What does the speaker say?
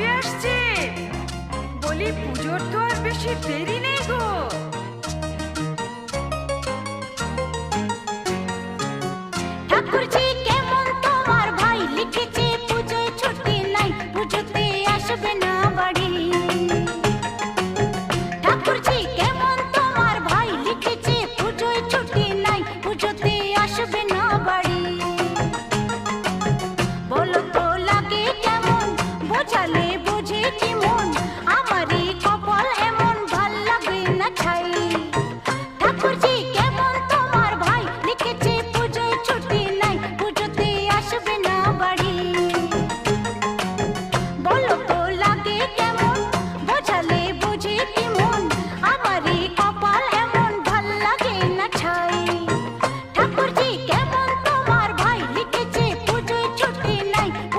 কবে আসছে? বলি পুজোর তো আর বেশি দেরি নেই গো। ঠাকুরজি কেমন তোমার ভাই লিখেছে পুজোয় ছুটি নাই, পুজোতে আসবে না বাড়ি। ঠাকুরজি কেমন তোমার ভাই লিখেছে পুজোয় ছুটি নাই, পুজোতে আসবে না বাড়ি। বলো তো লাগে কেমন, বোঝালে বুঝে কি